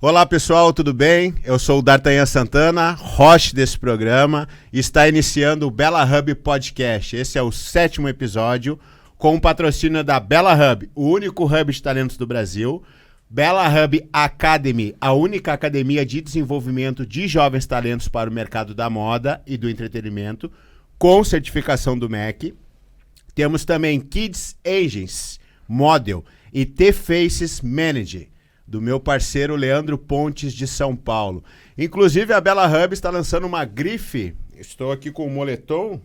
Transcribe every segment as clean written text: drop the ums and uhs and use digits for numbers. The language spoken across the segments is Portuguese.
Olá pessoal, tudo bem? Eu sou o D'Artagnan Santana, host desse programa, e está iniciando o Bela Hub Podcast. Esse é o 7º episódio, com o patrocínio da Bela Hub, o único hub de talentos do Brasil. Bela Hub Academy, a única academia de desenvolvimento de jovens talentos para o mercado da moda e do entretenimento, com certificação do MEC. Temos também Kids Agents Model e T-Faces Manager, do meu parceiro Leandro Pontes, de São Paulo. Inclusive, a Bela Hub está lançando uma grife. Estou aqui com um moletom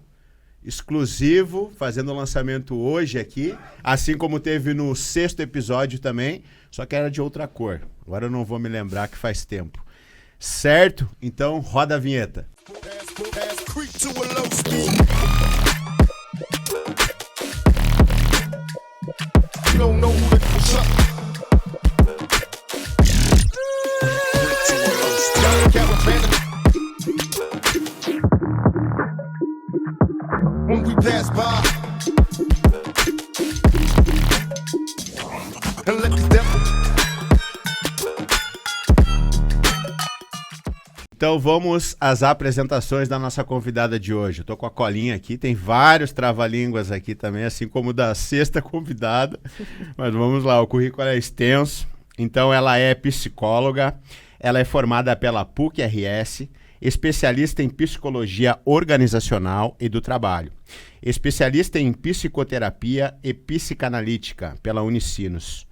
exclusivo, fazendo o lançamento hoje aqui, assim como teve no 6º episódio também, só que era de outra cor. Agora eu não vou me lembrar, que faz tempo. Certo? Então, roda a vinheta. Então vamos às apresentações da nossa convidada de hoje. Eu tô com a colinha aqui, tem vários trava-línguas aqui também, assim como da 6ª convidada. Mas vamos lá, o currículo é extenso. Então ela é psicóloga, ela é formada pela PUC-RS, especialista em psicologia organizacional e do trabalho, especialista em psicoterapia e psicanalítica pela Unicinos.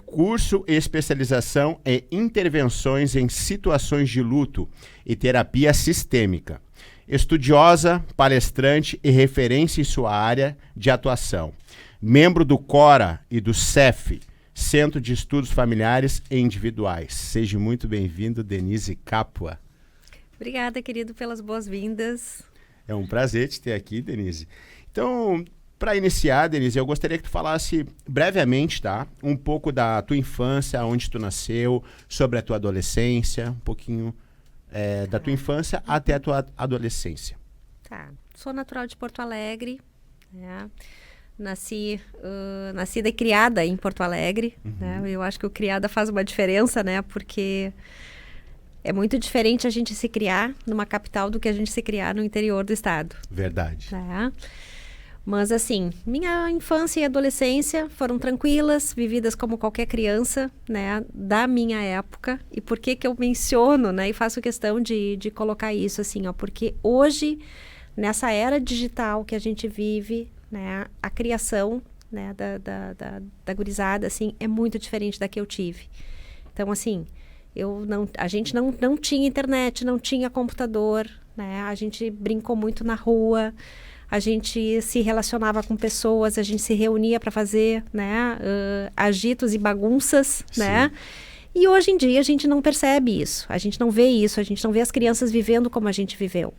Curso e especialização em intervenções em situações de luto e terapia sistêmica. Estudiosa, palestrante e referência em sua área de atuação. Membro do CORA e do CEF, Centro de Estudos Familiares e Individuais. Seja muito bem-vindo, Denise Capua. Obrigada, querido, pelas boas-vindas. É um prazer te ter aqui, Denise. Então, para iniciar, Denise, eu gostaria que tu falasse brevemente, tá? Um pouco da tua infância, onde tu nasceu, sobre a tua adolescência, um pouquinho da tua infância até a tua adolescência. Tá. Sou natural de Porto Alegre, né? Nascida e criada em Porto Alegre, né? Eu acho que o criada faz uma diferença, né? Porque é muito diferente a gente se criar numa capital do que a gente se criar no interior do estado. Verdade. Né? Mas assim, minha infância e adolescência foram tranquilas, vividas como qualquer criança, né, da minha época. E por que que eu menciono, né, e faço questão de colocar isso assim, ó, porque hoje, nessa era digital que a gente vive, né, a criação, né, da gurizada, assim, é muito diferente da que eu tive. Então, assim, a gente não tinha internet, não tinha computador, né, a gente brincou muito na rua. A gente se relacionava com pessoas, a gente se reunia para fazer, né, agitos e bagunças, sim, né? E hoje em dia a gente não percebe isso, a gente não vê isso, a gente não vê as crianças vivendo como a gente viveu,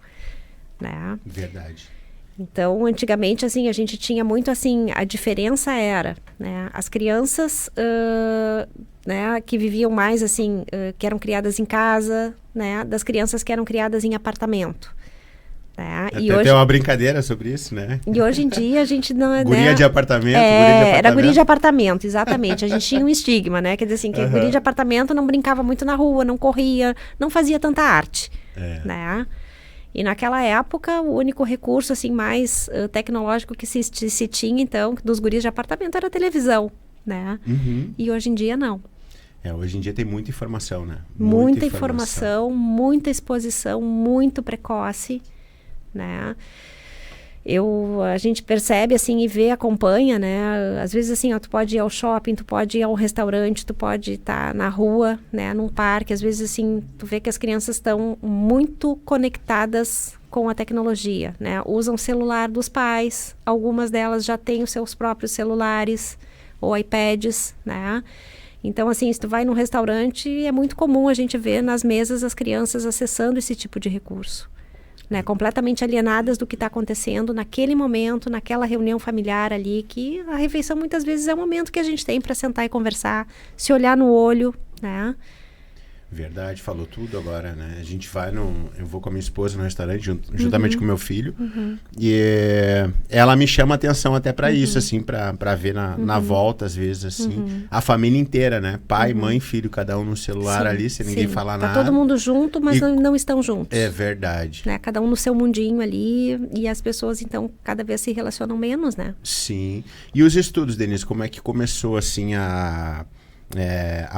né? Verdade. Então, antigamente, assim, a gente tinha muito, assim, a diferença era, né, as crianças, né, que viviam mais, assim, que eram criadas em casa, né, das crianças que eram criadas em apartamento. E hoje, tem uma brincadeira sobre isso, né? E hoje em dia a gente não é... Guria de apartamento, guria de apartamento. Era guria de apartamento, exatamente. A gente tinha um estigma, né? Quer dizer assim, que guria de apartamento não brincava muito na rua, não corria, não fazia tanta arte, né? E naquela época, o único recurso, assim, mais tecnológico que se tinha, então, dos guris de apartamento era a televisão, né? E hoje em dia, não. Hoje em dia tem muita informação, né? Muita informação, muita exposição, muito precoce, né? A gente percebe assim e vê, acompanha, né? Às vezes assim, ó, tu pode ir ao shopping, tu pode ir ao restaurante, tu pode estar na rua, né? Num parque, às vezes assim, tu vê que as crianças estão muito conectadas com a tecnologia, né? Usam o celular dos pais, algumas delas já têm os seus próprios celulares ou iPads, né? Então assim, se tu vai num restaurante, é muito comum a gente ver nas mesas as crianças acessando esse tipo de recurso. Né, completamente alienadas do que está acontecendo naquele momento, naquela reunião familiar ali, que a refeição muitas vezes é o momento que a gente tem para sentar e conversar, se olhar no olho, né? Verdade, falou tudo agora, né? A gente vai eu vou com a minha esposa no restaurante, juntamente com meu filho, e ela me chama a atenção até pra isso, assim, pra ver na volta, às vezes, assim, a família inteira, né? Pai, mãe, filho, cada um no celular ali, sem ninguém falar nada. Tá todo mundo junto, mas não estão juntos. É verdade. Né? Cada um no seu mundinho ali, e as pessoas, então, cada vez se relacionam menos, né? Sim. E os estudos, Denise, como é que começou, assim, a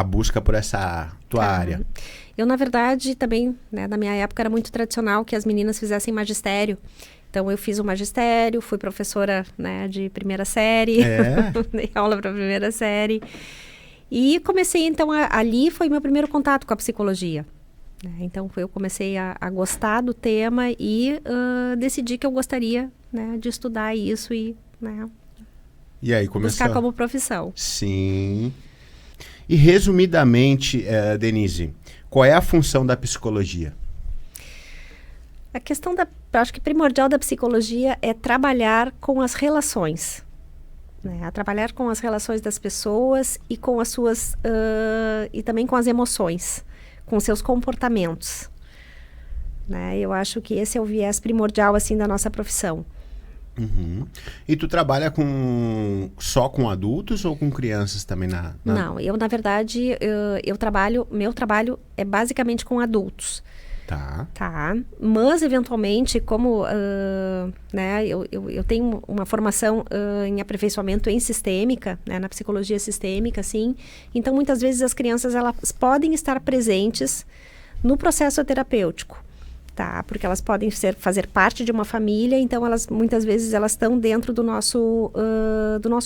busca por essa tua área? Eu, na verdade, também, né, na minha época era muito tradicional que as meninas fizessem magistério. Então, eu fiz o magistério, fui professora, né, de primeira série, dei aula para primeira série. E comecei, então, ali foi meu primeiro contato com a psicologia. Né? Então, eu comecei a gostar do tema e decidi que eu gostaria, né, de estudar isso e, né, e aí, buscar como profissão. Sim. E resumidamente, Denise, qual é a função da psicologia? A questão acho que primordial da psicologia é trabalhar com as relações, né? Trabalhar com as relações das pessoas e com as suas e também com as emoções, com seus comportamentos, né? Eu acho que esse é o viés primordial assim da nossa profissão. Uhum. E tu trabalha só com adultos ou com crianças também? Não, eu na verdade, meu trabalho é basicamente com adultos. Tá. Mas eventualmente, como né, eu tenho uma formação em aperfeiçoamento em sistêmica, né, na psicologia sistêmica, assim. Então muitas vezes as crianças elas podem estar presentes no processo terapêutico. Tá, porque elas podem fazer parte de uma família, então muitas vezes elas estão dentro do nosso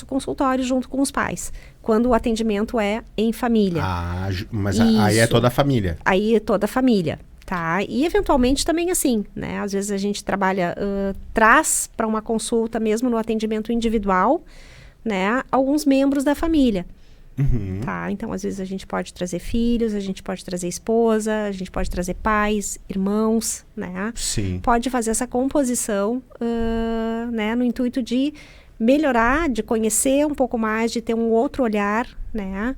consultório junto com os pais, quando o atendimento é em família. Mas aí é toda a família. Aí é toda a família, tá? E eventualmente também assim, né? Às vezes a gente trabalha, traz para uma consulta mesmo no atendimento individual, né? Alguns membros da família. Uhum. Tá, então às vezes a gente pode trazer filhos, a gente pode trazer esposa, a gente pode trazer pais, irmãos, né? Sim. Pode fazer essa composição, né, no intuito de melhorar, de conhecer um pouco mais, de ter um outro olhar, né?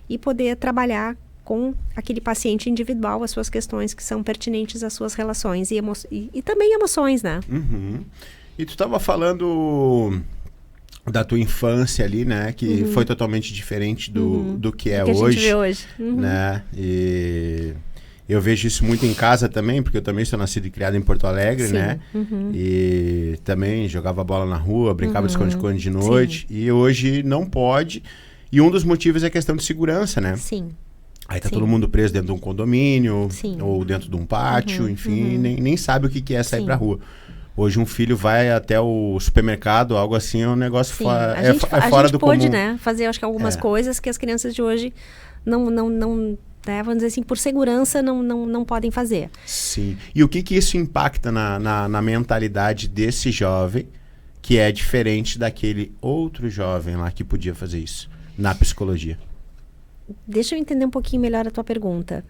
E poder trabalhar com aquele paciente individual as suas questões que são pertinentes às suas relações e também emoções, né? Uhum. E tu estava falando da tua infância ali, né? Que foi totalmente diferente do que é hoje. Que a gente vê hoje. Né? E eu vejo isso muito em casa também, porque eu também sou nascido e criado em Porto Alegre, né? E também jogava bola na rua, brincava de esconde-esconde de noite. Sim. E hoje não pode. E um dos motivos é a questão de segurança, né? Sim. Aí tá todo mundo preso dentro de um condomínio, ou dentro de um pátio, enfim, nem sabe o que é sair pra rua. Hoje um filho vai até o supermercado, algo assim, é um negócio fora do comum. A gente pôde, né, fazer, acho que algumas coisas que as crianças de hoje não né, vamos dizer assim, por segurança não podem fazer. Sim. E o que isso impacta na mentalidade desse jovem, que é diferente daquele outro jovem lá que podia fazer isso, na psicologia? Deixa eu entender um pouquinho melhor a tua pergunta.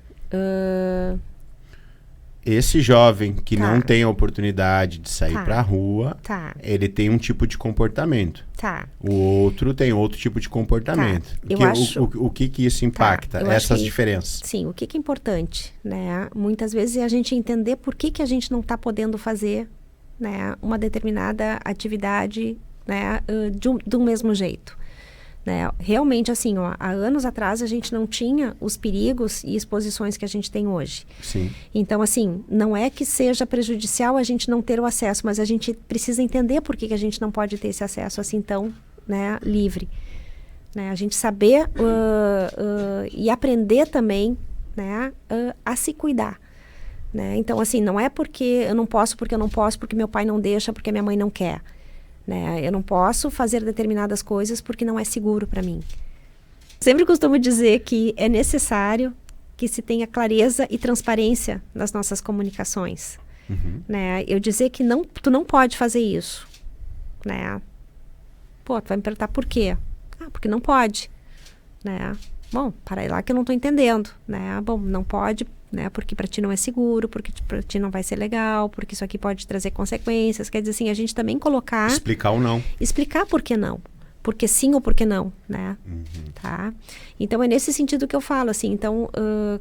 Esse jovem que não tem a oportunidade de sair pra rua, ele tem um tipo de comportamento. O outro tem outro tipo de comportamento. O que isso impacta? Essas diferenças? Sim, o que é importante, né? Muitas vezes é a gente entender por que a gente não está podendo fazer, né, uma determinada atividade, né, do mesmo jeito. Né? Realmente, assim, ó, há anos atrás a gente não tinha os perigos e exposições que a gente tem hoje. Sim. Então, assim, não é que seja prejudicial a gente não ter o acesso, mas a gente precisa entender por que a gente não pode ter esse acesso assim tão, né, livre. Né? A gente saber e aprender também, né, a se cuidar. Né? Então, assim, não é porque eu não posso, porque meu pai não deixa, porque minha mãe não quer. Né? Eu não posso fazer determinadas coisas porque não é seguro para mim. Sempre costumo dizer que é necessário que se tenha clareza e transparência nas nossas comunicações. Né? Eu dizer que tu não pode fazer isso. Né? Pô, tu vai me perguntar por quê? Porque não pode. Né? Bom, para aí lá que eu não estou entendendo. Né? Bom, não pode, né? Porque para ti não é seguro, porque para ti não vai ser legal, porque isso aqui pode trazer consequências. Quer dizer assim, a gente também colocar... Explicar ou não. Explicar por que não. porque sim ou porque não, né? Tá? Então, é nesse sentido que eu falo, assim. Então,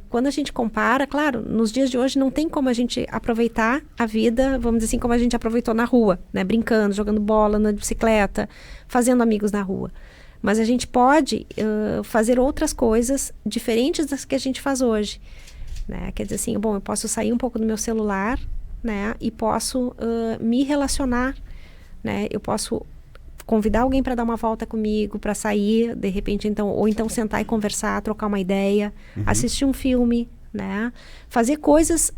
quando a gente compara, claro, nos dias de hoje não tem como a gente aproveitar a vida, vamos dizer assim, como a gente aproveitou na rua, né? Brincando, jogando bola na bicicleta, fazendo amigos na rua. Mas a gente pode fazer outras coisas diferentes das que a gente faz hoje, né? Quer dizer assim, bom, eu posso sair um pouco do meu celular, né? E posso me relacionar, né? Eu posso convidar alguém para dar uma volta comigo, para sair, de repente, então, ou então sentar e conversar, trocar uma ideia, assistir um filme, né? Fazer coisas,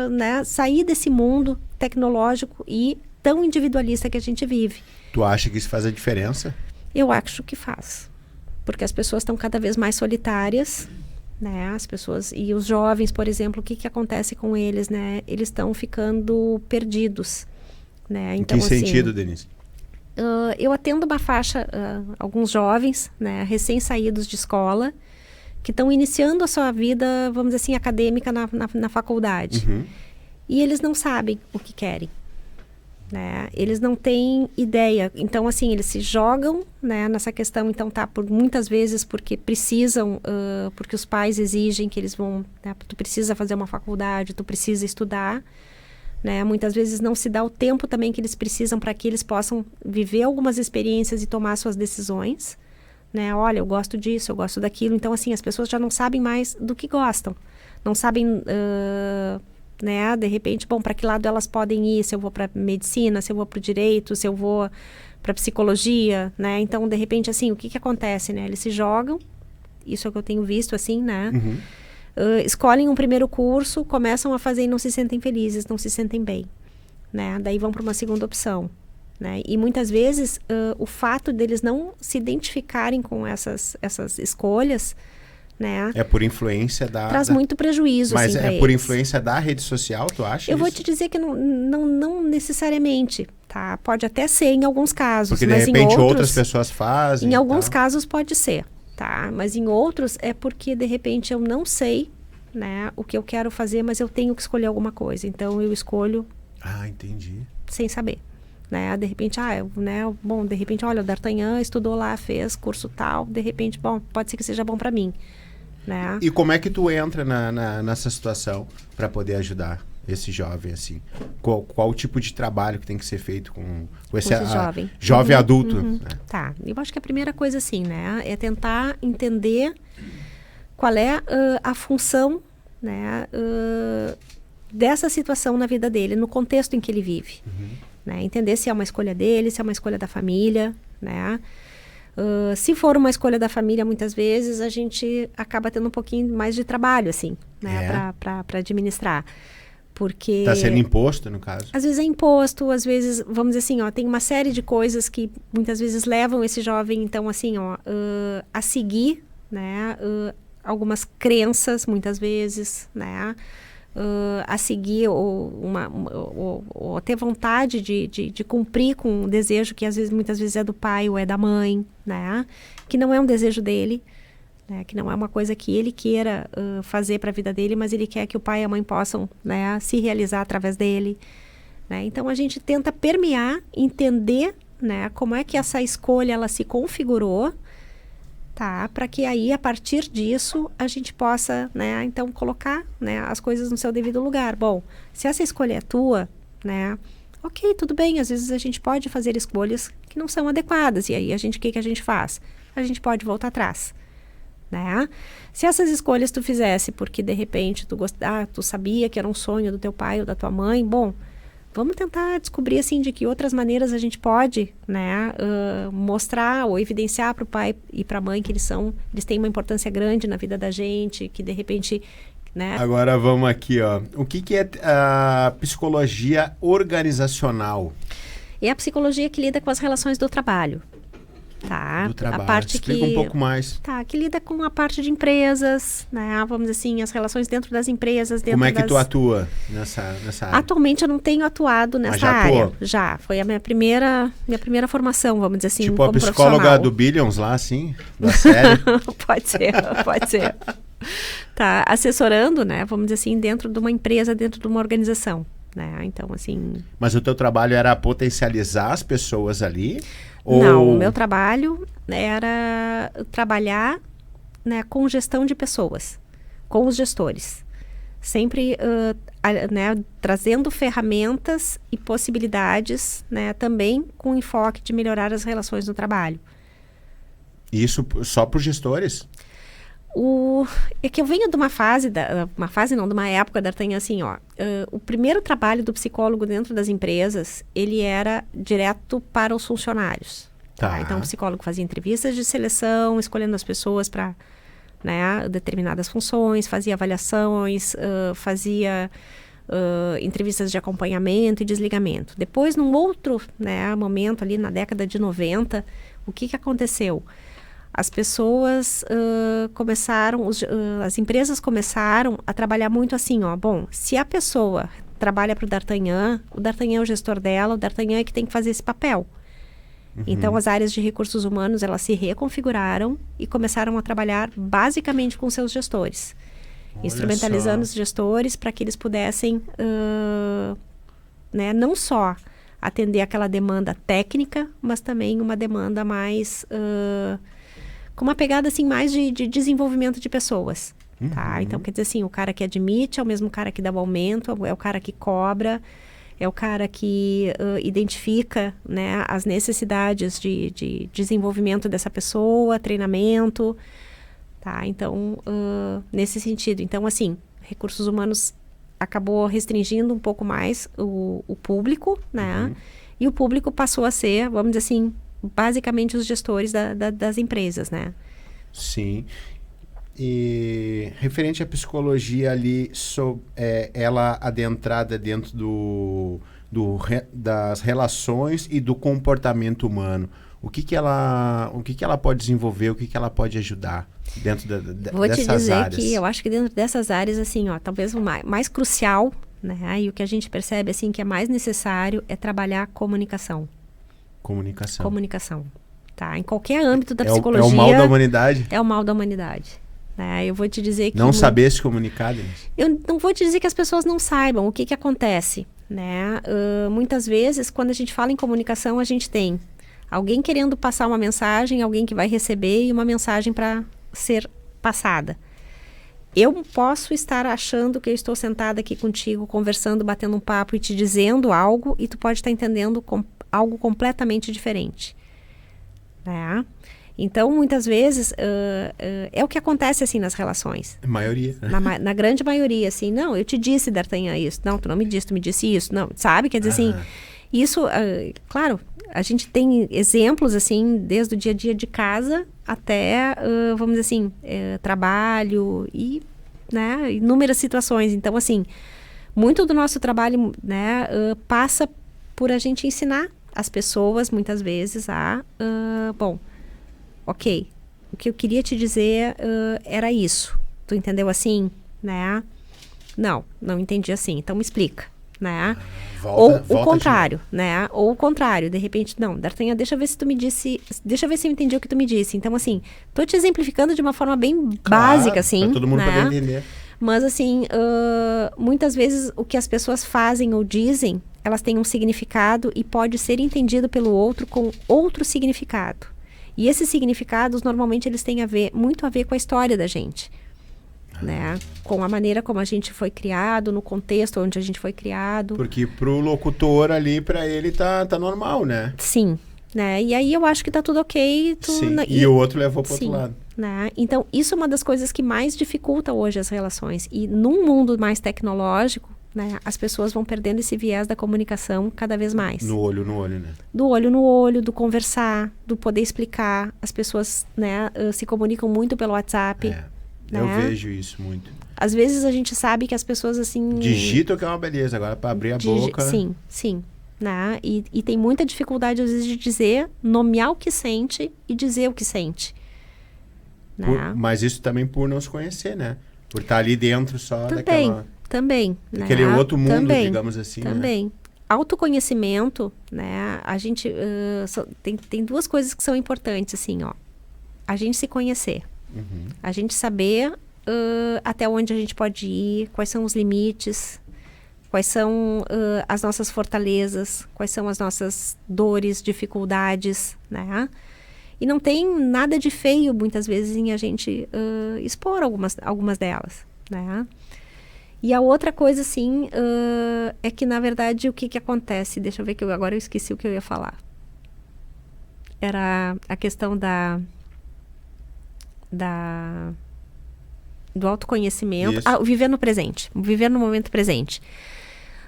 né? Sair desse mundo tecnológico e tão individualista que a gente vive. Tu acha que isso faz a diferença? Eu acho que faz, porque as pessoas estão cada vez mais solitárias, né? As pessoas e os jovens, por exemplo, o que acontece com eles, né? Eles estão ficando perdidos, né? Então, em que sentido, Denise? Eu atendo uma faixa, alguns jovens, né, recém-saídos de escola, que estão iniciando a sua vida, vamos dizer assim, acadêmica na faculdade. E eles não sabem o que querem, né? Eles não têm ideia. Então, assim, eles se jogam, né, nessa questão, então por muitas vezes porque precisam, porque os pais exigem que eles vão, né, tu precisa fazer uma faculdade, tu precisa estudar. Né? Muitas vezes não se dá o tempo também que eles precisam para que eles possam viver algumas experiências e tomar suas decisões. Né? Olha, eu gosto disso, eu gosto daquilo. Então, assim, as pessoas já não sabem mais do que gostam. Não sabem, né? De repente, bom, para que lado elas podem ir? Se eu vou para medicina, se eu vou para o direito, se eu vou para psicologia, né? Então, de repente, assim, o que acontece, né? Eles se jogam, isso é o que eu tenho visto, assim, né? Escolhem um primeiro curso, começam a fazer e não se sentem felizes, não se sentem bem, né? Daí vão para uma segunda opção, né? E muitas vezes o fato deles não se identificarem com essas escolhas, né? É por influência traz muito prejuízo, mas assim, é por influência da rede social, tu acha? Eu vou te dizer que não necessariamente, tá? Pode até ser em alguns casos, porque de mas repente em outros, outras pessoas fazem. Em alguns casos pode ser. Tá, mas em outros é porque de repente eu não sei, né, o que eu quero fazer, mas eu tenho que escolher alguma coisa. Então eu escolho. Entendi. Sem saber, né? De repente, bom, de repente, olha, o D'Artagnan estudou lá, fez curso tal, de repente, bom, pode ser que seja bom para mim, né? E como é que tu entra nessa situação para poder ajudar esse jovem, assim? Qual o tipo de trabalho que tem que ser feito com esse jovem adulto? Né? Tá, eu acho que a primeira coisa, assim, né, é tentar entender qual é a função, né, dessa situação na vida dele, no contexto em que ele vive. Né? Entender se é uma escolha dele, se é uma escolha da família, né? Se for uma escolha da família, muitas vezes a gente acaba tendo um pouquinho mais de trabalho, assim, né, para administrar. Porque está sendo imposto, no caso? Às vezes é imposto, às vezes, vamos dizer assim, ó, tem uma série de coisas que muitas vezes levam esse jovem, então, assim, ó, a seguir, né, algumas crenças, muitas vezes, né, a seguir ou ter vontade de cumprir com um desejo que muitas vezes é do pai ou é da mãe, né, que não é um desejo dele. Que não é uma coisa que ele queira fazer para a vida dele, mas ele quer que o pai e a mãe possam, né, se realizar através dele. Né? Então, a gente tenta permear, entender, né, como é que essa escolha ela se configurou, tá? Para que aí, a partir disso, a gente possa, né, então, colocar, né, as coisas no seu devido lugar. Bom, se essa escolha é tua, né, ok, tudo bem, às vezes a gente pode fazer escolhas que não são adequadas. E aí, o que a gente faz? A gente pode voltar atrás. Né? Se essas escolhas tu fizesse porque de repente tu sabia que era um sonho do teu pai ou da tua mãe, bom, vamos tentar descobrir assim de que outras maneiras a gente pode, né, mostrar ou evidenciar para o pai e para a mãe que eles têm uma importância grande na vida da gente, que de repente, né? Agora vamos aqui, ó. O que é a psicologia organizacional? É a psicologia que lida com as relações do trabalho. Tá, do trabalho. A parte Explica um pouco mais. Tá, que lida com a parte de empresas, né? Vamos dizer assim, as relações dentro das empresas. Como é que tu atua nessa área? Atualmente eu não tenho atuado nessa área. Já, foi a minha primeira formação, vamos dizer assim, tipo como a psicóloga do Billions lá, assim, da série? Pode ser. Tá, assessorando, né? Vamos dizer assim, dentro de uma empresa, dentro de uma organização. Né? Então, assim... Mas o teu trabalho era potencializar as pessoas ali? Não, o meu trabalho era trabalhar, né, com gestão de pessoas, com os gestores. Sempre né, trazendo ferramentas e possibilidades, né, também com enfoque de melhorar as relações no trabalho. Isso só para os gestores? É que eu venho de uma de uma época, D'Artagnan, assim, o primeiro trabalho do psicólogo dentro das empresas, ele era direto para os funcionários. Tá? Então, o psicólogo fazia entrevistas de seleção, escolhendo as pessoas para, né, determinadas funções, fazia avaliações, fazia entrevistas de acompanhamento e desligamento. Depois, num outro, né, momento ali na década de 90, o que aconteceu? As pessoas começaram, as empresas começaram a trabalhar muito assim, bom, se a pessoa trabalha para o D'Artagnan é o gestor dela, o D'Artagnan é que tem que fazer esse papel. Uhum. Então, as áreas de recursos humanos, elas se reconfiguraram e começaram a trabalhar basicamente com seus gestores. Olha, instrumentalizando os gestores para que eles pudessem, né, não só atender aquela demanda técnica, mas também uma demanda mais... com uma pegada assim mais de desenvolvimento de pessoas, tá? Então, quer dizer assim, o cara que admite é o mesmo cara que dá o aumento, é o cara que cobra, é o cara que identifica, né, as necessidades de desenvolvimento dessa pessoa, treinamento, tá? Então, nesse sentido. Então, assim, recursos humanos acabou restringindo um pouco mais o público, né? E o público passou a ser, vamos dizer assim, basicamente os gestores das empresas, né? Sim. E referente à psicologia ali, ela adentrada dentro das relações e do comportamento humano, o que ela pode desenvolver, o que ela pode ajudar dentro dessas áreas? Vou te dizer que eu acho que dentro dessas áreas, assim, talvez o mais crucial, né? E o que a gente percebe, assim, que é mais necessário é trabalhar comunicação. Comunicação. Tá? Em qualquer âmbito da psicologia... É o mal da humanidade? É o mal da humanidade. Né? Eu vou te dizer que... Não saber se comunicar, Denise. Eu não vou te dizer que as pessoas não saibam o que acontece. Né? Muitas vezes, quando a gente fala em comunicação, a gente tem alguém querendo passar uma mensagem, alguém que vai receber e uma mensagem para ser passada. Eu posso estar achando que eu estou sentada aqui contigo, conversando, batendo um papo e te dizendo algo, e tu pode estar entendendo algo completamente diferente. Né? Então, muitas vezes, é o que acontece, assim, nas relações. Maioria. Na grande maioria, assim, não, eu te disse, D'Artagnan, isso. Não, tu não me disse, tu me disse isso. Não, sabe? Quer dizer, assim, isso, claro, a gente tem exemplos, assim, desde o dia a dia de casa até, vamos dizer assim, trabalho e, né, inúmeras situações. Então, assim, muito do nosso trabalho, né, passa por a gente ensinar as pessoas, muitas vezes, bom, ok, o que eu queria te dizer era isso. Tu entendeu assim, né? Não entendi assim, então me explica, né? Ou o contrário, né? Ou o contrário, de repente, não, D'Artagnan, deixa eu ver se eu entendi o que tu me disse. Então, assim, tô te exemplificando de uma forma bem básica, assim, pra todo mundo né? poder entender. Mas, assim, muitas vezes o que as pessoas fazem ou dizem, elas têm um significado e pode ser entendido pelo outro com outro significado. E esses significados, normalmente, eles têm muito a ver com a história da gente. Né? Com a maneira como a gente foi criado, no contexto onde a gente foi criado. Porque pro locutor ali, pra ele, tá normal, né? Sim. Né? E aí eu acho que tá tudo ok. Sim. E o outro levou pro outro lado. Né? Então, isso é uma das coisas que mais dificulta hoje as relações. E num mundo mais tecnológico, né, as pessoas vão perdendo esse viés da comunicação cada vez mais. No olho, né? Do olho no olho, do conversar, do poder explicar. As pessoas, né, se comunicam muito pelo WhatsApp. Eu né? vejo isso muito. Às vezes a gente sabe que as pessoas, assim... Digita, que é uma beleza. Agora, para abrir a boca... Sim. Né? E tem muita dificuldade, às vezes, de dizer, nomear o que sente e dizer o que sente. Né? Mas isso também por não se conhecer, né? Por estar ali dentro só Também. Daquele outro mundo, também, digamos assim. Também. Né? Autoconhecimento, né? A gente... tem duas coisas que são importantes, assim, ó. A gente se conhecer. A gente saber até onde a gente pode ir, quais são os limites, Quais são as nossas fortalezas, quais são as nossas dores, dificuldades, né? E não tem nada de feio, muitas vezes, em a gente expor algumas delas, né? E a outra coisa, assim, é que, na verdade, o que acontece? Deixa eu ver, que agora eu esqueci o que eu ia falar. Era a questão do autoconhecimento. O viver no presente, o viver no momento presente.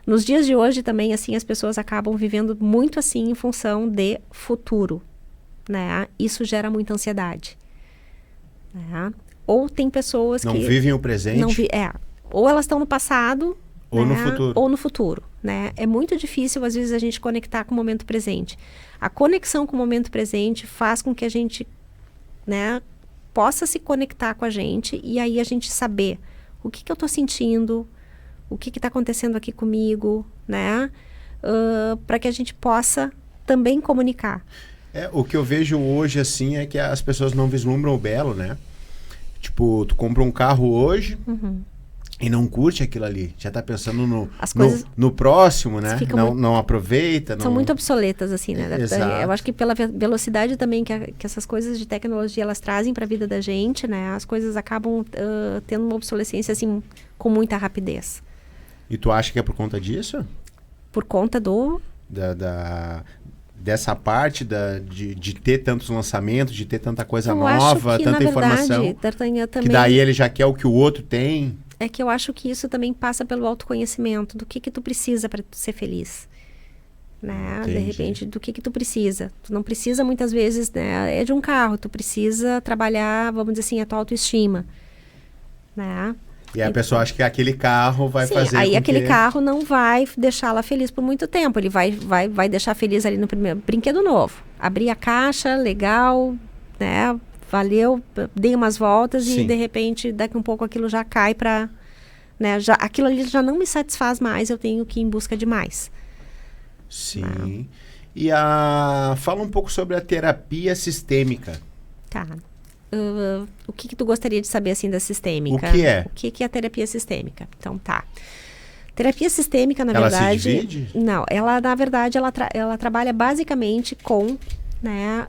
Nos dias de hoje também, assim, as pessoas acabam vivendo muito assim em função de futuro, né? Isso gera muita ansiedade, né? Ou tem pessoas não que... vivem o presente. Ou elas estão no passado, ou né? no futuro. Ou no futuro, né? É muito difícil, às vezes, a gente conectar com o momento presente. A conexão com o momento presente faz com que a gente, né, possa se conectar com a gente e aí a gente saber o que eu estou sentindo, o que está acontecendo aqui comigo, né? Para que a gente possa também comunicar. O que eu vejo hoje, assim, é que as pessoas não vislumbram o belo, né? Tipo, tu compra um carro hoje e não curte aquilo ali. Já tá pensando no próximo, né? Não aproveita. São muito obsoletas, assim, né? Exato. Eu acho que pela velocidade também que essas coisas de tecnologia elas trazem para a vida da gente, né? As coisas acabam tendo uma obsolescência, assim, com muita rapidez. E tu acha que é por conta disso? Por conta dessa parte de ter tantos lançamentos, de ter tanta coisa eu nova, acho que, tanta na informação, verdade, D'Artagnan, também, que daí ele já quer o que o outro tem. É que eu acho que isso também passa pelo autoconhecimento, do que tu precisa para ser feliz, né? Entendi. De repente, do que tu precisa. Tu não precisa muitas vezes, né, de um carro, tu precisa trabalhar, vamos dizer assim, a tua autoestima, né? E a pessoa acha que aquele carro vai fazer aí com aquele carro não vai deixá-la feliz por muito tempo. Ele vai deixar feliz ali no primeiro brinquedo novo. Abrir a caixa, legal, né? Valeu, dei umas voltas e de repente daqui um pouco aquilo já cai para, né? Aquilo ali já não me satisfaz mais, eu tenho que ir em busca de mais. Sim. E fala um pouco sobre a terapia sistêmica. Tá. O que tu gostaria de saber, assim, da sistêmica? O que é? O que é a terapia sistêmica? Então, tá. Terapia sistêmica, na verdade... Ela se divide? Não, na verdade, ela trabalha basicamente com, né,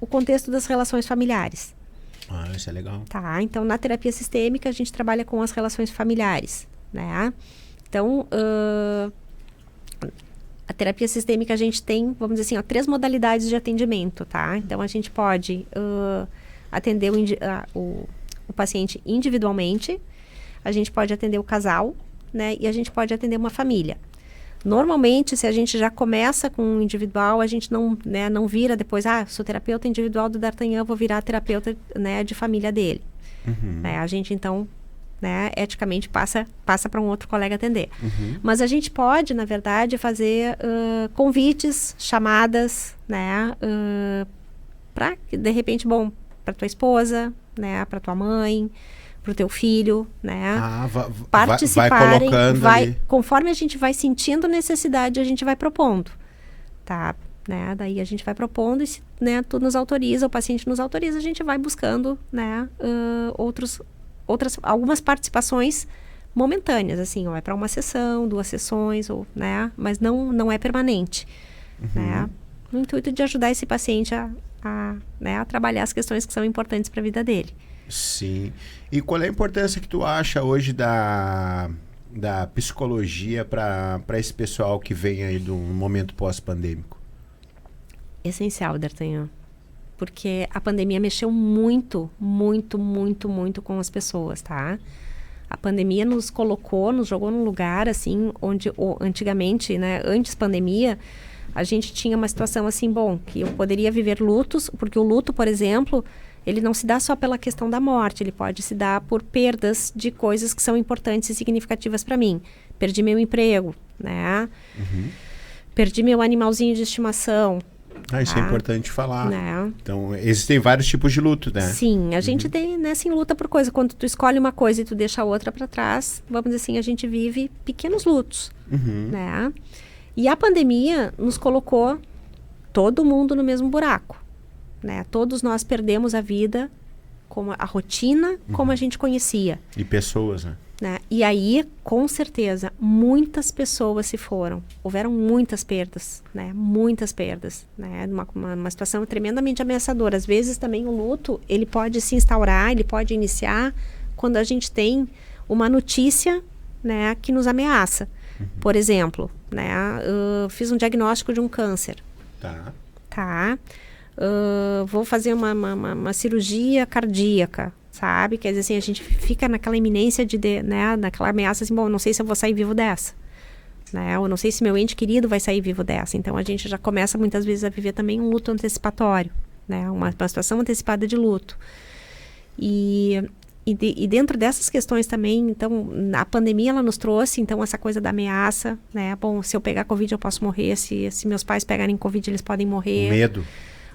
o contexto das relações familiares. Isso é legal. Tá, então, na terapia sistêmica, a gente trabalha com as relações familiares, né? Então, a terapia sistêmica, a gente tem, vamos dizer assim, 3 modalidades de atendimento, tá? Então, a gente pode... atender o paciente individualmente, a gente pode atender o casal, né, e a gente pode atender uma família. Normalmente, se a gente já começa com um individual, a gente não vira depois, sou terapeuta individual do D'Artagnan, vou virar terapeuta, né, de família dele. Né, a gente, então, né, eticamente passa para um outro colega atender. Mas a gente pode, na verdade, fazer convites, chamadas, né, para, de repente, para tua esposa, né, para tua mãe, para o teu filho, né, participarem, vai colocando conforme a gente vai sentindo necessidade, a gente vai propondo, tá, né, daí a gente vai propondo e se, né, tu nos autoriza, o paciente nos autoriza, a gente vai buscando, né, algumas participações momentâneas, assim, ou é para uma sessão, 2 sessões, ou, né, mas não é permanente, né, no intuito de ajudar esse paciente a trabalhar as questões que são importantes para a vida dele. Sim. E qual é a importância que tu acha hoje da psicologia para esse pessoal que vem aí do momento pós-pandêmico? Essencial, D'Artagnan. Porque a pandemia mexeu muito, muito, muito, muito com as pessoas, tá? A pandemia nos jogou num lugar, assim, onde antigamente, né, antes pandemia, a gente tinha uma situação assim, que eu poderia viver lutos, porque o luto, por exemplo, ele não se dá só pela questão da morte, ele pode se dar por perdas de coisas que são importantes e significativas para mim. Perdi meu emprego, né? Perdi meu animalzinho de estimação. Isso é importante falar. Né? Então, existem vários tipos de luto, né? Sim, a gente tem, né, assim, luta por coisa. Quando tu escolhe uma coisa e tu deixa a outra para trás, vamos dizer assim, a gente vive pequenos lutos, né? E a pandemia nos colocou todo mundo no mesmo buraco, né? Todos nós perdemos a vida, como a rotina, como a gente conhecia. E pessoas, né? né? E aí, com certeza, muitas pessoas se foram. Houveram muitas perdas, né? Muitas perdas, né? Uma situação tremendamente ameaçadora. Às vezes também o luto, ele pode se instaurar, ele pode iniciar quando a gente tem uma notícia, né, que nos ameaça. Por exemplo, né, fiz um diagnóstico de um câncer. Tá. Vou fazer uma cirurgia cardíaca. Sabe? Quer dizer assim, a gente fica naquela iminência né, naquela ameaça assim, bom, não sei se eu vou sair vivo dessa, né? Ou não sei se meu ente querido vai sair vivo dessa. Então, a gente já começa muitas vezes a viver também um luto antecipatório, né? Uma situação antecipada de luto. E dentro dessas questões também, então, a pandemia, ela nos trouxe, então, essa coisa da ameaça, né? Bom, se eu pegar Covid, eu posso morrer. Se meus pais pegarem Covid, eles podem morrer.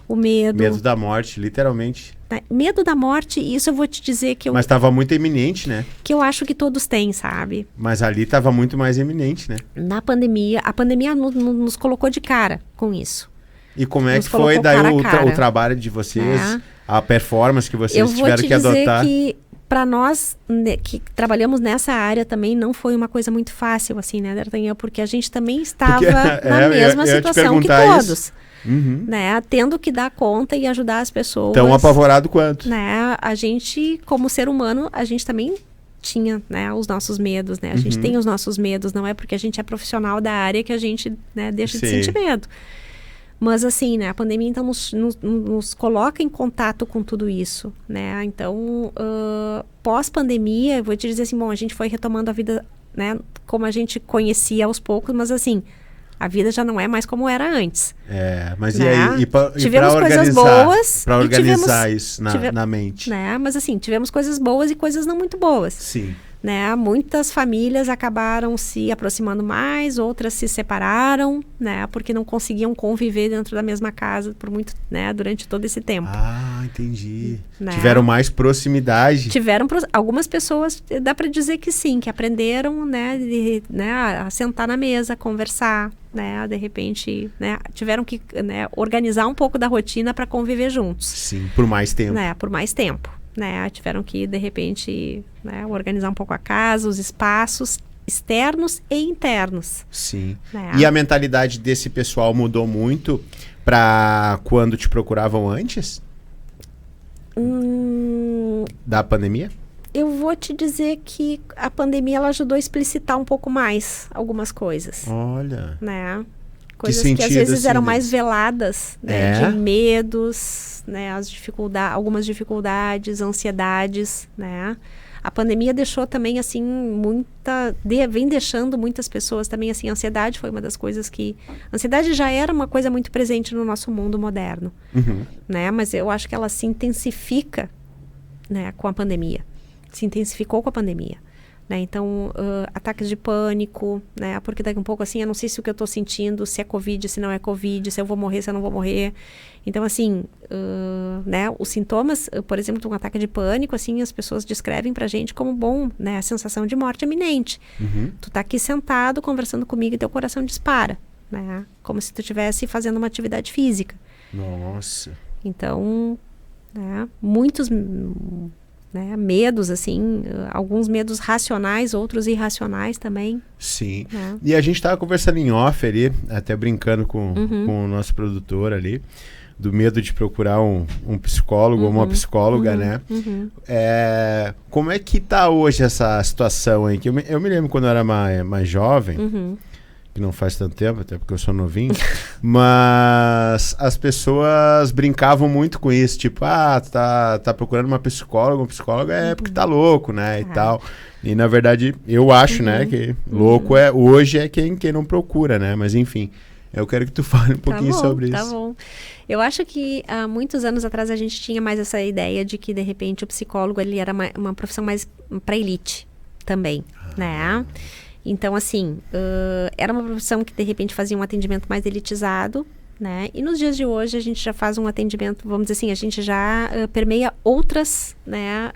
O medo. Medo da morte, literalmente. Medo da morte, isso eu vou te dizer que Mas estava muito iminente, né? Que eu acho que todos têm, sabe? Mas ali estava muito mais iminente, né? Na pandemia, a pandemia nos colocou de cara com isso. E como é que foi daí o trabalho de vocês, a performance que vocês tiveram que adotar? Eu vou te dizer que para nós, né, que trabalhamos nessa área também, não foi uma coisa muito fácil, assim, né, D'Artagnan? Porque a gente também estava na mesma situação que todos. Né, tendo que dar conta e ajudar as pessoas. Tão apavorado quanto. Né, a gente, como ser humano, a gente também tinha, né, os nossos medos, né? A gente tem os nossos medos, não é porque a gente é profissional da área que a gente, né, deixa de sentir medo. Mas assim, né, a pandemia então nos coloca em contato com tudo isso, né? Então, pós-pandemia, eu vou te dizer assim, bom, a gente foi retomando a vida, né, como a gente conhecia aos poucos, mas assim, a vida já não é mais como era antes. Mas né? E aí? Tivemos coisas boas. Para organizar isso na mente. Né? Mas assim, tivemos coisas boas e coisas não muito boas. Sim. Né? Muitas famílias acabaram se aproximando mais, outras se separaram, né? Porque não conseguiam conviver dentro da mesma casa por muito, né? Durante todo esse tempo. Ah, entendi. Né? Tiveram mais proximidade. Algumas pessoas, dá para dizer que sim, que aprenderam, né, a sentar na mesa, conversar, né? De repente, né, tiveram que, né, organizar um pouco da rotina para conviver juntos. Sim, por mais tempo. Né? Por mais tempo. Né, tiveram que, de repente, né, organizar um pouco a casa, os espaços externos e internos. Sim. Né? E a mentalidade desse pessoal mudou muito para quando te procuravam antes? Da pandemia? Eu vou te dizer que a pandemia ela ajudou a explicitar um pouco mais algumas coisas. Olha. Né? Coisas que às vezes assim, eram mais veladas, né? De medos, né? Algumas dificuldades, ansiedades, né? A pandemia deixou também, assim, vem deixando muitas pessoas também, assim, a ansiedade foi uma das coisas que... A ansiedade já era uma coisa muito presente no nosso mundo moderno, né? Mas eu acho que ela se intensifica, né, com a pandemia. Se intensificou com a pandemia. Né? Então, ataques de pânico, né? Porque daqui a um pouco, assim, eu não sei se o que eu estou sentindo, se é Covid, se não é Covid, se eu vou morrer, se eu não vou morrer. Então, assim, né? Os sintomas, por exemplo, de um ataque de pânico, assim, as pessoas descrevem pra gente como bom, né? A sensação de morte iminente. Tu tá aqui sentado, conversando comigo e teu coração dispara, né? Como se tu estivesse fazendo uma atividade física. Nossa. Então, né? Muitos... Né, medos, assim, alguns medos racionais, outros irracionais também. Sim. Né? E a gente estava conversando em off ali, até brincando com o nosso produtor ali, do medo de procurar um psicólogo ou uma psicóloga, né? Como é que tá hoje essa situação aí? Que eu me lembro quando eu era mais jovem, que não faz tanto tempo, até porque eu sou novinho, mas as pessoas brincavam muito com isso, tipo, tá procurando uma psicóloga é porque tá louco, né, e tal. E na verdade, eu acho, né, que louco hoje é quem não procura, né, mas enfim, eu quero que tu fale um pouquinho sobre isso. Tá bom. Eu acho que há muitos anos atrás a gente tinha mais essa ideia de que, de repente, o psicólogo ele era uma profissão mais para elite também, né? Então, assim, era uma profissão que, de repente, fazia um atendimento mais elitizado, né? E nos dias de hoje, a gente já faz um atendimento, vamos dizer assim, a gente já permeia outras, né?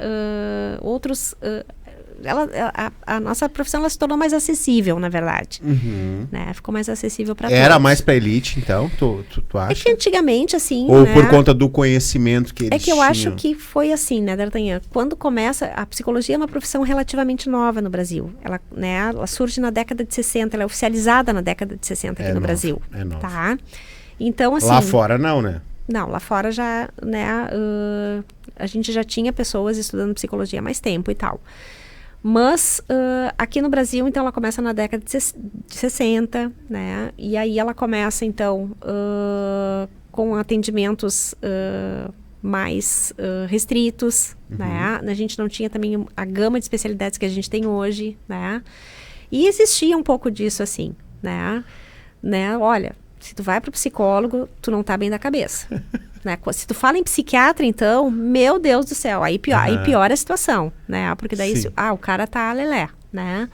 a nossa profissão ela se tornou mais acessível, na verdade. Uhum. Né? Ficou mais acessível para todos. Era mais pra elite, então, tu acha? É que antigamente, assim... Ou né? por conta do conhecimento que eles É que eu tinham? acho que foi assim, né, D'Artagnan? Quando começa... A psicologia é uma profissão relativamente nova no Brasil. Ela, né, ela surge na década de 60, ela é oficializada na década de 60 aqui no Brasil. É nova. Tá? Então, assim... Lá fora não, né? Não, lá fora já, né, a gente já tinha pessoas estudando psicologia há mais tempo e tal. Mas aqui no Brasil, então, ela começa na década de 60, né? E aí ela começa, então, com atendimentos mais restritos, né? A gente não tinha também a gama de especialidades que a gente tem hoje, né? E existia um pouco disso, assim, né? Olha, se tu vai pro psicólogo, tu não tá bem da cabeça. Né? Se tu fala em psiquiatra, então, meu Deus do céu, aí piora a situação, né? Porque daí, o cara tá lelé, né?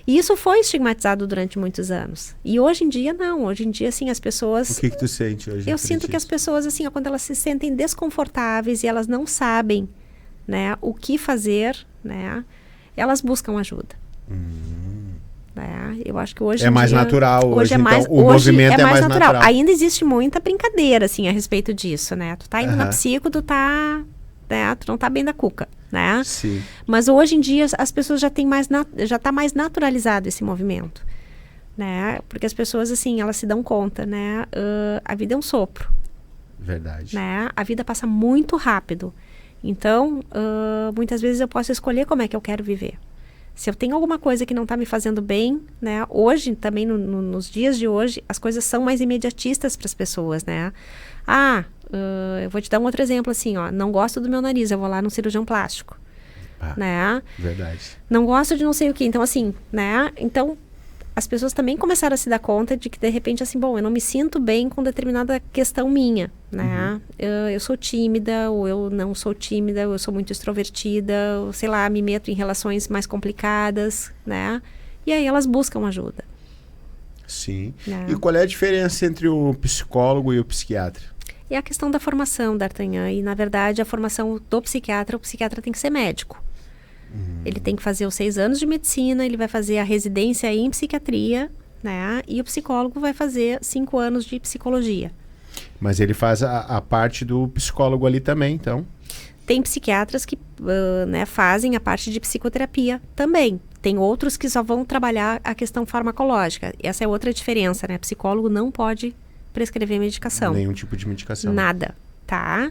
E isso foi estigmatizado durante muitos anos. E hoje em dia, não. Hoje em dia, assim, as pessoas... O que tu sente hoje? Eu sinto que as pessoas, assim, quando elas se sentem desconfortáveis e elas não sabem, né, o que fazer, né? Elas buscam ajuda. Eu acho que hoje é mais natural. Hoje é mais, então, o movimento é mais natural. Ainda existe muita brincadeira, assim, a respeito disso, né? Tu tá indo na psico, tu não tá bem da cuca, né? Sim. Mas hoje em dia as pessoas já tá mais naturalizado esse movimento, né? Porque as pessoas, assim, elas se dão conta, né? A vida é um sopro. Verdade. Né? A vida passa muito rápido. Então, muitas vezes eu posso escolher como é que eu quero viver. Se eu tenho alguma coisa que não está me fazendo bem, né? Hoje, também nos dias de hoje, as coisas são mais imediatistas para as pessoas, né? Eu vou te dar um outro exemplo, assim, ó. Não gosto do meu nariz, eu vou lá no cirurgião plástico, né? Verdade. Não gosto de não sei o quê. Então, assim, né? Então, as pessoas também começaram a se dar conta de que, de repente, assim, bom, eu não me sinto bem com determinada questão minha, né? Eu sou tímida, ou eu não sou tímida, ou eu sou muito extrovertida, ou, sei lá, me meto em relações mais complicadas, né? E aí elas buscam ajuda. Sim. Né? E qual é a diferença entre o psicólogo e o psiquiatra? É a questão da formação, D'Artagnan. E, na verdade, a formação do psiquiatra, o psiquiatra tem que ser médico. Ele tem que fazer os 6 anos de medicina, ele vai fazer a residência em psiquiatria, né? E o psicólogo vai fazer 5 anos de psicologia. Mas ele faz a parte do psicólogo ali também, então? Tem psiquiatras que fazem a parte de psicoterapia também. Tem outros que só vão trabalhar a questão farmacológica. Essa é outra diferença, né? Psicólogo não pode prescrever medicação. Nenhum tipo de medicação. Nada, tá?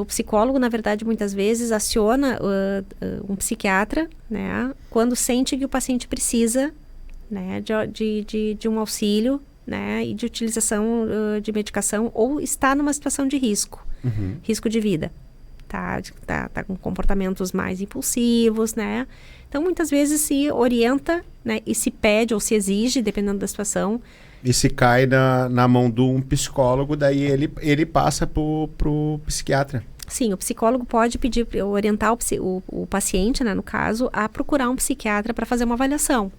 O psicólogo, na verdade, muitas vezes aciona um psiquiatra, né, quando sente que o paciente precisa, né, de um auxílio, né, e de utilização de medicação, ou está numa situação de risco, risco de vida, tá com comportamentos mais impulsivos, né. Então, muitas vezes se orienta, né, e se pede ou se exige, dependendo da situação. E se cai na mão de um psicólogo, daí ele passa pro psiquiatra. Sim, o psicólogo pode orientar o paciente, né, no caso, a procurar um psiquiatra para fazer uma avaliação.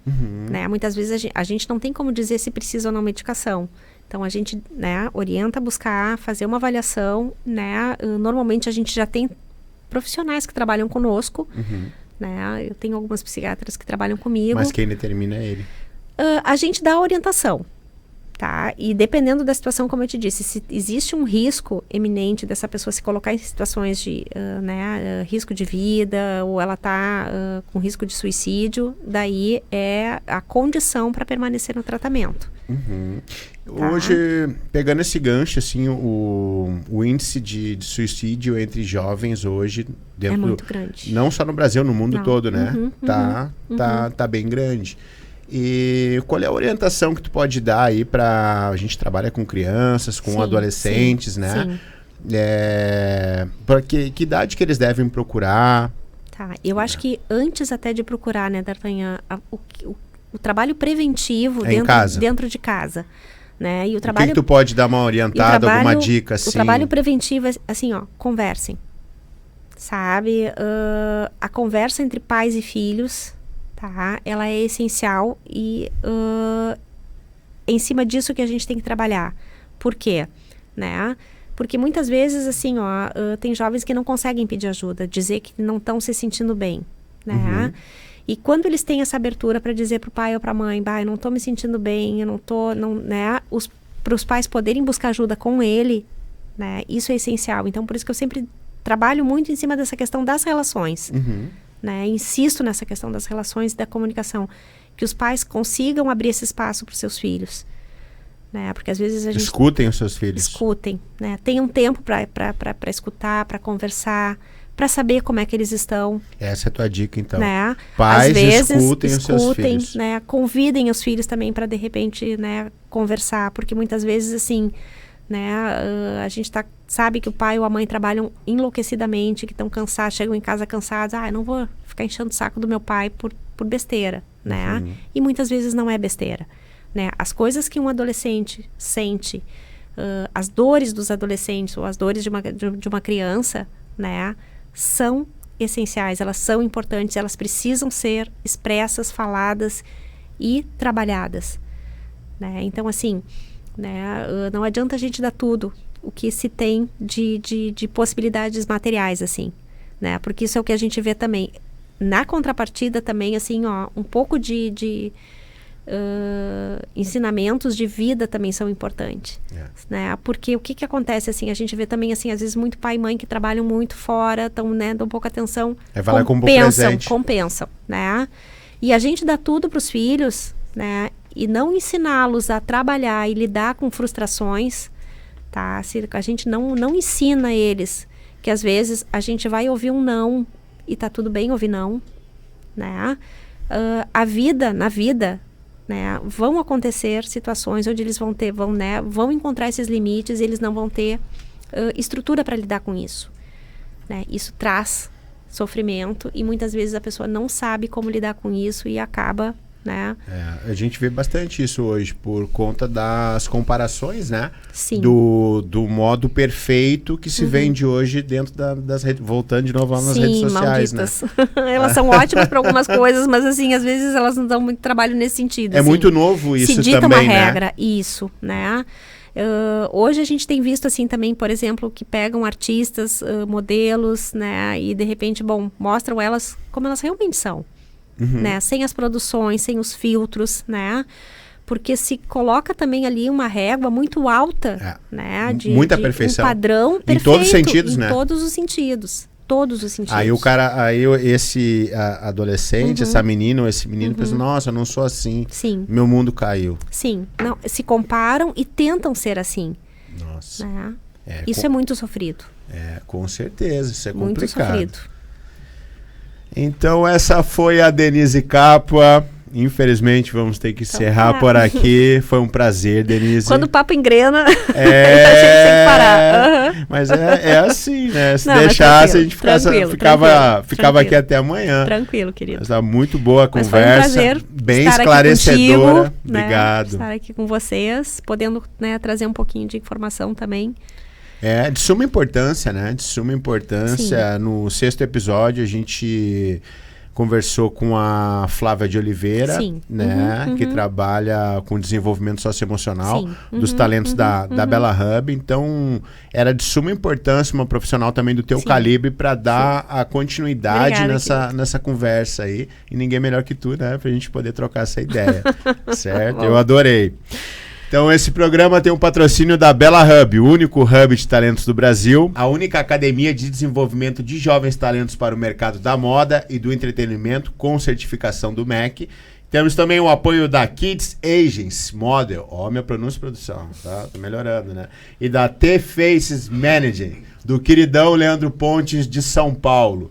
Né? Muitas vezes a gente não tem como dizer se precisa ou não medicação. Então, a gente, né, orienta a buscar, fazer uma avaliação. Né? Normalmente, a gente já tem profissionais que trabalham conosco. Né? Eu tenho algumas psiquiatras que trabalham comigo. Mas quem determina é ele? A gente dá a orientação. Tá? E dependendo da situação, como eu te disse, se existe um risco eminente dessa pessoa se colocar em situações de risco de vida, ou ela está com risco de suicídio, daí é a condição para permanecer no tratamento. Tá? Hoje, pegando esse gancho, assim, o índice de suicídio entre jovens hoje é muito grande. Não só no Brasil, no mundo todo, né? Tá bem grande. E qual é a orientação que tu pode dar aí para... A gente trabalha com crianças, com adolescentes, né? Para que idade que eles devem procurar? Tá, eu acho que antes até de procurar, né, D'Artagnan, o trabalho preventivo dentro de casa. Né? E o trabalho, que tu pode dar uma orientada, alguma dica, assim? O trabalho preventivo é assim, ó, conversem. Sabe? A conversa entre pais e filhos... Tá? Ela é essencial e é em cima disso que a gente tem que trabalhar. Por quê? Né? Porque muitas vezes, assim, tem jovens que não conseguem pedir ajuda, dizer que não estão se sentindo bem. né? E quando eles têm essa abertura para dizer pro pai ou pra mãe, eu não tô me sentindo bem, eu não tô, né? Para os pais poderem buscar ajuda com ele, né? Isso é essencial. Então, por isso que eu sempre trabalho muito em cima dessa questão das relações, né? Insisto nessa questão das relações e da comunicação, que os pais consigam abrir esse espaço para os seus filhos, né? Porque às vezes a gente... Escutem os seus filhos. Escutem, né? Tenham tempo para escutar, para conversar, para saber como é que eles estão. Essa é a tua dica, então. Né? Pais, às vezes, escutem os seus filhos. Né? Convidem os filhos também para, de repente, né, conversar. Porque muitas vezes, assim, né, a gente sabe que o pai ou a mãe trabalham enlouquecidamente, que estão cansados, chegam em casa cansados. Eu não vou ficar enchendo o saco do meu pai por besteira, né? E muitas vezes não é besteira, né? As coisas que um adolescente sente, as dores dos adolescentes ou as dores de uma criança, né, são essenciais, elas são importantes, elas precisam ser expressas, faladas e trabalhadas, né? Então, assim, né, não adianta a gente dar tudo o que se tem de possibilidades materiais, assim, né? Porque isso é o que a gente vê também. Na contrapartida também, assim, um pouco de ensinamentos de vida também são importantes, né? Porque o que acontece, assim, a gente vê também, assim, às vezes muito pai e mãe que trabalham muito fora, estão, né, dão pouca atenção, compensam, né? E a gente dá tudo para os filhos, né? E não ensiná-los a trabalhar e lidar com frustrações, tá? Se a gente não ensina eles que às vezes a gente vai ouvir um não e tá tudo bem ouvir não, né? Na vida, né, vão acontecer situações onde eles vão encontrar esses limites e eles não vão ter estrutura para lidar com isso, né? Isso traz sofrimento e muitas vezes a pessoa não sabe como lidar com isso e acaba, né? A gente vê bastante isso hoje por conta das comparações, né? Sim. Do modo perfeito que se vende hoje dentro das redes, voltando de novo lá nas redes sociais, malditas, né? Elas são ótimas para algumas coisas, mas assim, às vezes elas não dão muito trabalho nesse sentido. É assim, muito novo isso também, né? Se dita uma regra, isso, né? Hoje a gente tem visto assim também, por exemplo, que pegam artistas, modelos, né? E de repente, mostram elas como elas realmente são. Né? Sem as produções, sem os filtros, né? Porque se coloca também ali uma régua muito alta, né? Muita perfeição. Um padrão perfeito. Em todos os sentidos, né? Em todos os sentidos. Todos os sentidos. Aí esse adolescente, essa menina ou esse menino pensa, nossa, eu não sou assim. Sim. Meu mundo caiu. Sim. Não, se comparam e tentam ser assim. Nossa. Né? Isso é muito sofrido. Com certeza. Isso é muito complicado. Sofrido. Então essa foi a Denise Capua. Infelizmente vamos ter que encerrar por aqui. Foi um prazer, Denise. Quando o papo engrena, a gente tem que parar. Mas é assim, né? Se deixasse, a gente ficava aqui até amanhã. Tranquilo, querido. Mas tá muito boa a conversa. Foi um prazer bem esclarecedora. Contigo, obrigado. Né? Estar aqui com vocês, podendo, né, trazer um pouquinho de informação também. De suma importância, né? De suma importância. Sim. No 6º episódio, a gente conversou com a Flávia de Oliveira, né? Que trabalha com desenvolvimento socioemocional dos talentos da Bella Hub. Então, era de suma importância uma profissional também do teu calibre para dar a continuidade nessa conversa aí. E ninguém melhor que tu, né? Pra gente poder trocar essa ideia. Certo? Eu adorei. Então, esse programa tem um patrocínio da Bella Hub, o único hub de talentos do Brasil, a única academia de desenvolvimento de jovens talentos para o mercado da moda e do entretenimento com certificação do MEC. Temos também o apoio da Kids Agents Model, minha pronúncia e produção, tá? Tô melhorando, né? E da T-Faces Managing, do queridão Leandro Pontes de São Paulo.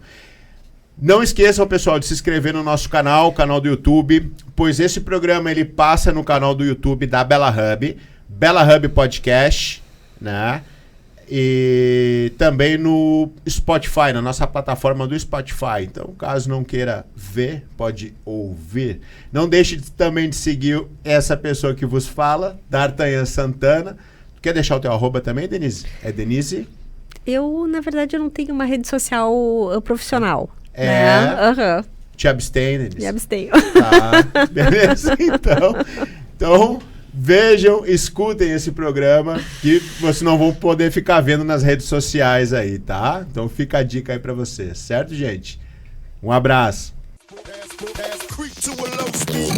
Não esqueçam, pessoal, de se inscrever no nosso canal, o canal do YouTube, pois esse programa ele passa no canal do YouTube da Bella Hub Podcast, né? E também no Spotify, na nossa plataforma do Spotify. Então, caso não queira ver, pode ouvir. Não deixe também de seguir essa pessoa que vos fala, D'Artagnan Santana. Quer deixar o teu arroba também, Denise? É Denise? Na verdade, eu não tenho uma rede social profissional. Né? Te abstém, Denise? Me abstenho. Tá, beleza? Então, vejam, escutem esse programa que vocês não vão poder ficar vendo nas redes sociais aí, tá? Então fica a dica aí pra vocês, certo, gente? Um abraço. Creep to a low speed.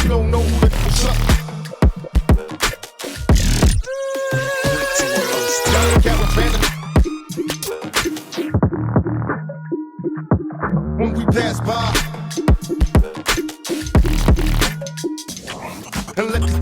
You don't know who the fuck's up. When we pass by and let the